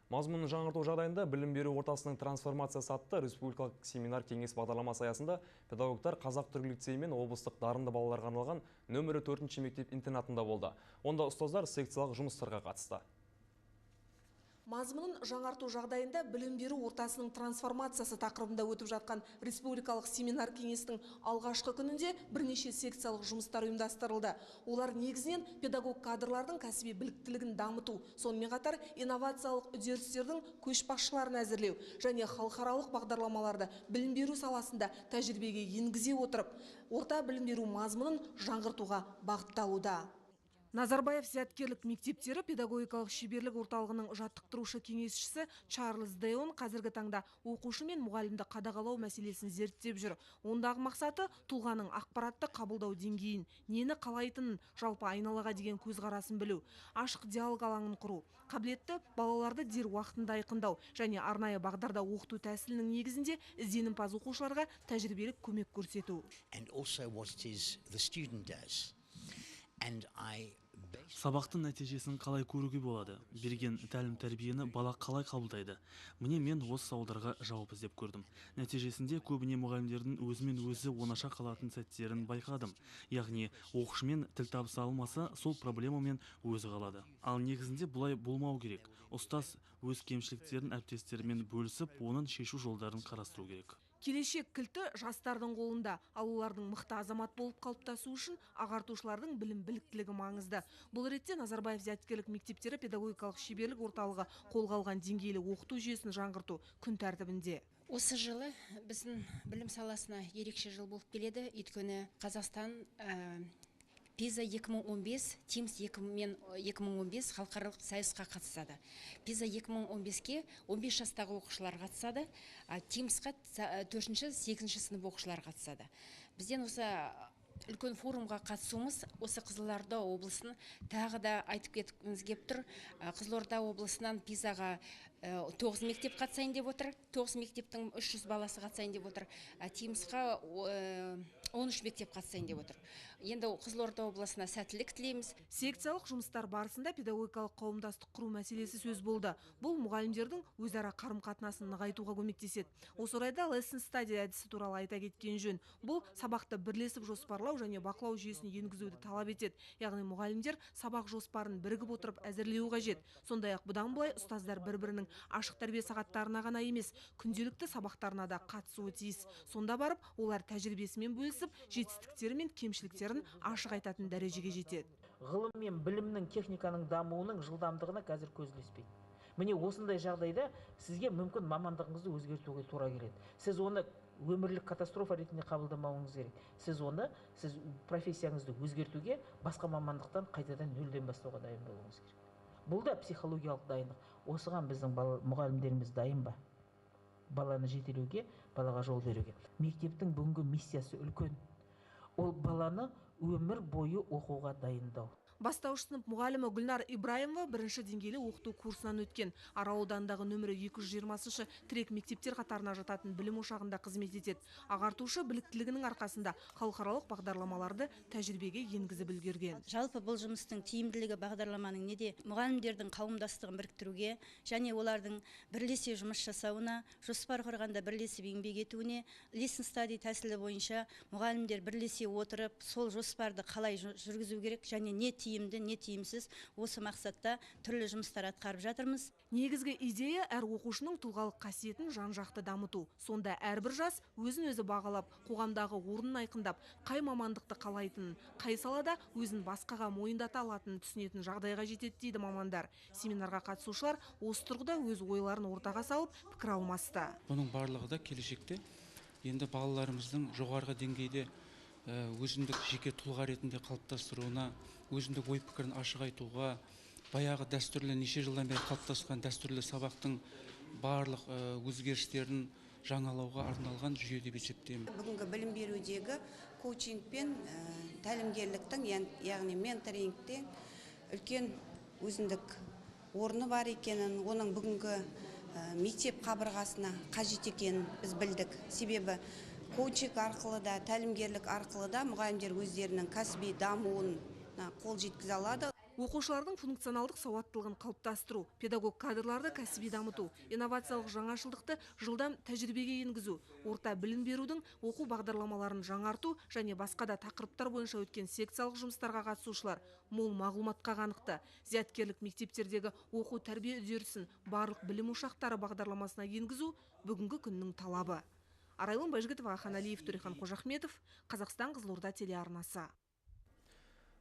Мазмұнын жаңғырту жағдайында білім беру ортасының трансформациясы атты республикалық семинар кеңес бағдарламасы аясында педагогтар Қазақ түрік лицейі мен облыстық дарынды балаларға арналған нөмірі 4-ші мектеп интернатында болды. Онда ұстаздар секциялық жұмыстарға қатысты. Мазмұнын жаңарту жағдайында білім беру ортасының трансформациясы тақырыбында өтіп жатқан республикалық семинар кеңестің алғашқы күнінде бірнеше секциялық жұмыстар ұйымдастырылды. Олар негізінен педагог кадрлардың кәсіби біліктілігін дамыту, сонымен қатар инновациялық үдерістердің көшбасшыларын әзірлеу және халықаралық бағдарламаларды білім беру саласында тәжірибеге енгізе отырып, орта білім беру мазмұнын жаңғыртуға бағытталуда. Назарбаев зияткерлік мектептері педагогикалық шеберлік орталығының жаттықтырушы кеңесшісі Чарльз Дейон қазіргі таңда оқушы мен мұғалімді қадағалау мәселесін зерттеп жүр. Ондағы мақсаты тұлғаның ақпаратты қабылдау деңгейін, нені қалайтынын, жалпы айналаға деген көзқарасын білу, ашық диалог алаңын құру, қабілетті балаларды дер уақытында айқындау және арнайы бағдарда оқыту тәсілінің негізінде ізденімпаз оқушыларға тәжірибелік көмек көрсету. Сабақтың нәтижесін қалай көруге болады? Берген тәлім-тәрбиені бала қалай қабылдайды? Міне мен осы сауалдарға жауап іздеп көрдім. Нәтижесінде көбіне мұғалімдердің өзімен өзі оңаша қалатын сәттерін байқадым. Яғни оқушымен тіл табыса алмаса, сол проблемамен өзі қалады. Ал негізінде бұлай болмау керек. Ұстаз өз кемшіліктерін әріптестерімен бөлісіп, оның шешу жолдарын қарастыру керек. Келешек кілті жастардың қолында, ал олардың мықты азамат болып қалыптасу үшін ағартушылардың білім біліктілігі маңызды. Бұл ретте Назарбаев зияткерлік мектептері педагогикалық шеберлік орталығы қолға алған деңгейлі оқыту жүйесін жаңғырту күн тәртібінде. Осы жылы біздің білім саласына ерекше жыл болып келеді, өйткені Қазақстан PISA 2015, TIMSS 2015 халықаралық сайысқа қатысады. PISA 2015-ке 15 жастағы оқушылар қатысады, TIMSS-қа 4-8 сынып оқушылар қатысады. Бізден осы үлкен форумға қатысуымыз осы Қызылорда облысын тағы да айтып кеткіміз кеп тұр. Қызылорда облысынан PISA-ға 9 мектеп қатысайын деп отыр. 9 мектептің 300 баласы қатысайын деп отыр. TIMSS-қа 13 мектеп қатысайын деп отыр. Енді Қызылорда облысына сәттілік тілейміз. Секциялық жұмыстар барысында педагогикалық қауымдастық құру мәселесі сөз болды. Бұл мұғалімдердің өзара қарым-қатынасын нығайтуға көмектеседі. Осы орайда lesson study әдісі туралы айта кеткен жөн. Бұл сабақты бірлесіп жоспарлау және бақылау жүйесін енгізуді талап етеді. Яғни мұғалімдер сабақ жоспарын бірігіп отырып әзірлеуі қажет. Сондай-ақ бұдан былай ұстаздар бір-бірінің ашық тәрбие сағаттарына ғана емес, күнделікті сабақтарына да қатысуы тиіс. Сонда барып, олар тәжірибесімен бөлісіп, жетістіктері мен кемшіліктерін ашық айтатын дәрежеге жетеді. Ғылым мен білімнің, техниканың дамуының жылдамдығына қазір көз ілеспейді. Міне осындай жағдайда сізге мүмкін мамандығыңызды өзгертуге тура келеді. Сіз оны өмірлік катастрофа ретінде қабылдамауыңыз керек. Сіз профессияңызды өзгертуге, басқа мамандықтан қайтадан нөлден бастауға дайын болуыңыз керек. Бұл да психологиялық дайындық. Осыған біздің мұғалімдеріміз дайын ба? Баланы жетелеуге, балаға жол беруге. Мектептің бүгінгі миссиясы үлкен. Ол баланы өмір бойы оқуға дайындау. Бастауыш сынып мұғалімі Гүлнар Ибраимова бірінші деңгейлі оқыту курсынан өткен. Арал ауданындағы нөмірі 220-шы тірек мектептер қатарына жататын білім ошағында қызмет етеді. Ағартушы біліктілігінің арқасында халықаралық бағдарламаларды тәжірибеге енгізіп үлгерген. Жалпы бұл жұмыстың тиімділігі бағдарламаның неде? Мұғалімдердің қауымдастығын біріктіруге және олардың бірлесе жұмыс жасауына, жоспар құрғанда бірлесіп еңбек етуіне, lesson study тәсілі бойынша мұғалімдер бірлесе отырып, сол жоспарды қалай жүргізу керек және не тиімді, не тиімсіз осы мақсатта түрлі жұмыстар атқарып жатырмыз. Негізгі идея әр оқушының тұлғалық қасиетін жан-жақты дамыту. Сонда әрбір жас өзін өзі бағалап, қоғамдағы орнын айқындап, қай мамандықты қалайтынын, қай салада өзін басқаға мойындата алатынын түсінетін жағдайға жетеді дейді мамандар. Семинарға қатысушылар осы тұрғыда өз ойларын ортаға салып, пікір алмасты. Бұның барлығы да келешекте енді балаларымыздың жоғарғы деңгейде өзіндік жеке тұлға ретінде қалыптастыруына, өзіндік ой пікірін ашық айтуға, баяғы дәстүрлі неше жылдан бері қалыптасқан дәстүрлі сабақтың барлық өзгерістерін жаңалауға арналған жүйе деп есептеймін. Бүгінгі білім берудегі коучинг пен тәлімгерліктің, яғни менторингте үлкен өзіндік орны бар екенін, оның бүгінгі мектеп қабырғасына қажет екенін біз білдік. Себебі коучинг арқылы да, тәлімгерлік арқылы да мұғалімдер өздерінің кәсіби дамуына қол жеткізе алады. Оқушылардың функционалдық сауаттылығын қалыптастыру, педагог кадрларды кәсіби дамыту, инновациялық жаңашылдықты жылдам тәжірибеге енгізу, орта білім берудің оқу бағдарламаларын жаңарту және басқа да тақырыптар бойынша өткен секциялық жұмыстарға қатысушылар мол мағлұматқа қанықты. Зияткерлік мектептердегі оқу тәрбие үдерісін барлық білім ошақтары бағдарламасына енгізу бүгінгі күннің талабы. Арайлым Байжігітова, Ахан Алиев, Төрехан Қожахметов, Қазақстан Қызылорда телеарнасы.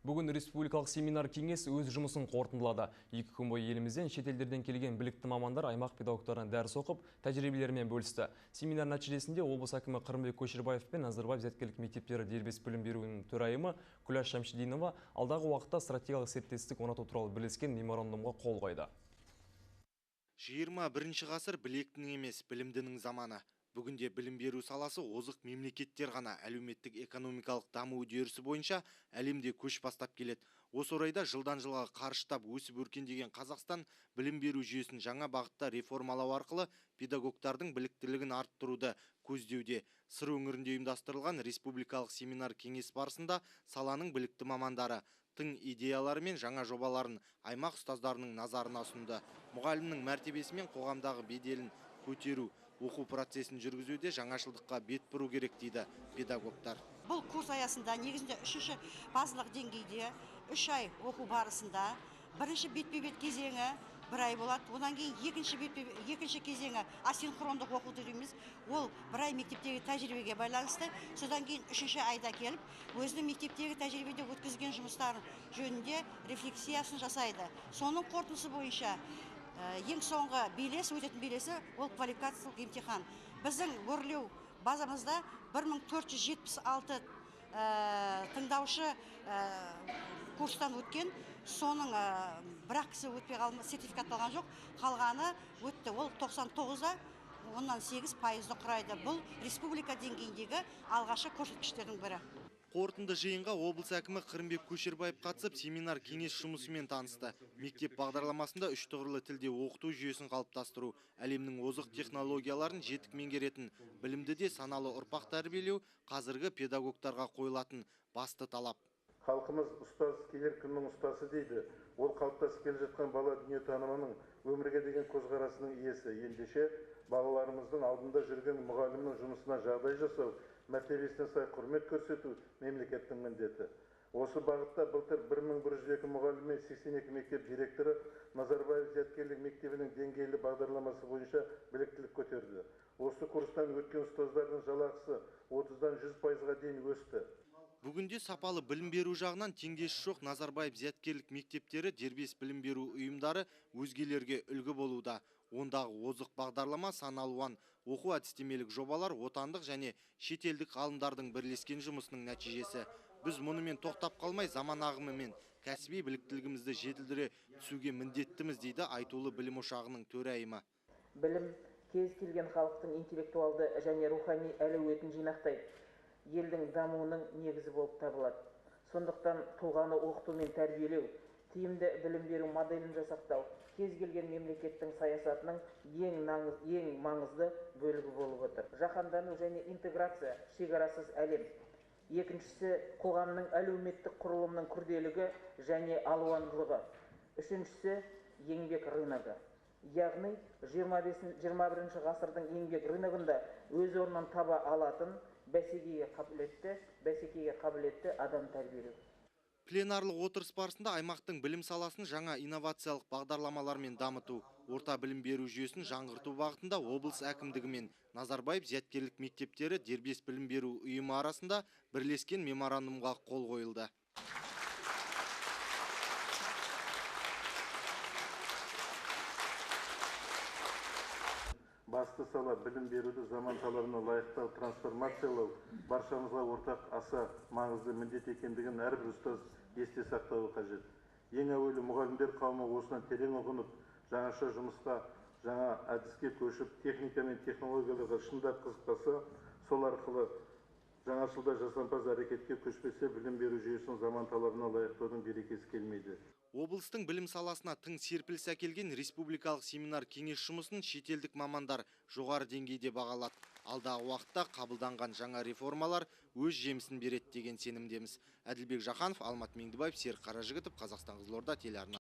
Бүгін республикалық семинар кеңес өз жұмысын қорытындылады. 2 күн бойы елімізден шетелдерден келген білікті мамандар аймақ педагогтарына дәріс оқып, тәжірибелерімен бөлісті. Семинар нәтижесінде облыс әкімі Қырымбек Көшербаев пен Назарбаев зияткерлік мектептері дербес білім беруінің төрайымы Күләш Шамшидинова алдағы уақытта стратегиялық серіктестік орнату туралы бірлескен меморандумға қол қойды. 21 ғасыр білектінің емес, білімдінің заманы. Бүгінде білім беру саласы озық мемлекеттер ғана әлеуметтік экономикалық даму үдерісі бойынша әлемде көш бастап келеді. Осы орайда жылдан жылға қарыштап өсіп өркендеген Қазақстан білім беру жүйесін жаңа бағытта реформалау арқылы педагогтардың біліктілігін арттыруды көздеуде. Сыр өңірінде ұйымдастырылған республикалық семинар кеңес барысында саланың білікті мамандары тың идеялары мен жаңа жобаларын аймақ ұстаздарының назарына ұсынды. Мұғалімнің мәртебесі мен қоғамдағы беделін көтеру, оқу процесін жүргізуде жаңашылдыққа бет бұру керек дейді педагогтар. Бұл курс аясында негізінде 3-ші базалық деңгейде 3 ай оқу барысында бірінші бетпе-бет кезеңі 1 ай болады. Одан кейін екінші кезеңі асинхрондық оқу дейміз. Ол 1 ай мектептегі тәжірибеге байланысты. Содан кейін 3-ші айда келіп, өзінің мектептегі тәжірибеде өткізген жұмыстарын жөнінде рефлексиясын жасайды. Соның қорытындысы бойынша ең соңғы өтетін белесі ол квалификациялық емтихан. Біздің өрлеу базамызда 1476 тыңдаушы курстан өткен, соның бір-ақ кісі өтпей қалды, сертификатталған жоқ, қалғаны өтті. Ол 99-да 8% құрайды. Бұл республика деңгейіндегі алғашқы көрсеткіштердің бірі. Қорытынды жиынға облыс әкімі Қырымбек Көшербаев қатысып, семинар кеңес жұмысымен танысты. Мектеп бағдарламасында 3 тұғырлы тілде оқыту жүйесін қалыптастыру, әлемнің озық технологияларын жетік меңгеретін, білімді де саналы ұрпақ тәрбиелеу қазіргі педагогтарға қойылатын басты талап. Халқымыз ұстаз келер күннің ұстасы дейді. Ол қалыптасып келе жатқан бала дүниетанымының өмірге деген көзқарасының иесі. Ендеше балаларымыздың алдында жүрген мұғалімнің жұмысына жағдай жасау, мәртебесіне сай құрмет көрсету мемлекеттің міндеті. Осы бағытта былтыр 1102 мұғалім мен 82 мектеп директоры Назарбаев зияткерлік мектебінің деңгейлі бағдарламасы бойынша біліктілік көтерді. Осы курстан өткен ұстаздардың жалақысы 30-дан 100%-ға дейін өсті. Бүгінде сапалы білім беру жағынан теңдесі жоқ Назарбаев зияткерлік мектептері дербес білім беру ұйымдары өзгелерге үлгі болуда. Ондағы озық бағдарлама сан алуан оқу әдістемелік жобалар отандық және шетелдік ғалымдардың бірлескен жұмысының нәтижесі. Біз мұнымен тоқтап қалмай заман ағымымен кәсіби біліктілігімізді жетілдіре түсуге міндеттіміз дейді айтулы білім ошағының төрайымы. Білім кез келген халықтың интеллектуалды және рухани әлеуетін жинақтайды. Елдің дамуының негізі болып табылады. Сондықтан тұлғаны оқыту мен тәрбиелеу, тиімді білім беру моделін жасақтау кез келген мемлекеттің саясатының ең маңызды бөлігі болып отыр. Жаһандану және интеграция шекарасыз әлем. Екіншісі қоғамның әлеуметтік құрылымның күрделігі және алуандылығы. Үшіншісі еңбек рыногы. Яғни 21 ғасырдың еңбек рыногында өз орнын таба алатын бәсекеге қабілетті адам тәрбиелеу. Пленарлық отырыс барысында аймақтың білім саласын жаңа инновациялық бағдарламалармен дамыту, орта білім беру жүйесін жаңғырту бағытында облыс әкімдігі мен Назарбаев зияткерлік мектептері дербес білім беру ұйымы арасында бірлескен меморандумға қол қойылды. Басты сала білім беруді заман талабына лайықтау, трансформациялау баршамызға ортақ аса маңызды міндет екендігін әрбір ұстаз есте сақтауы қажет. Ең әуелі мұғалімдер қауымы осынан терең ұғынып, жаңаша жұмысқа, жаңа әдіске көшіп, техника мен технологияларға шындап қызықпаса, сол арқылы жаңашылда жасампаз әрекетке көшпесе, білім беру жүйесінің заман талабына лайықтаудың берекесі келмейді. Облыстың білім саласына тың серпіліс әкелген республикалық семинар кеңес жұмысын шетелдік мамандар жоғары деңгейде бағалады. Алдағы уақытта қабылданған жаңа реформалар өз жемісін береді деген сенімдеміз. Әділбек Жақанов, Алмат Меңдібаев, Серік Қаражігітов, Қазақстан Қызылорда телеарнасы.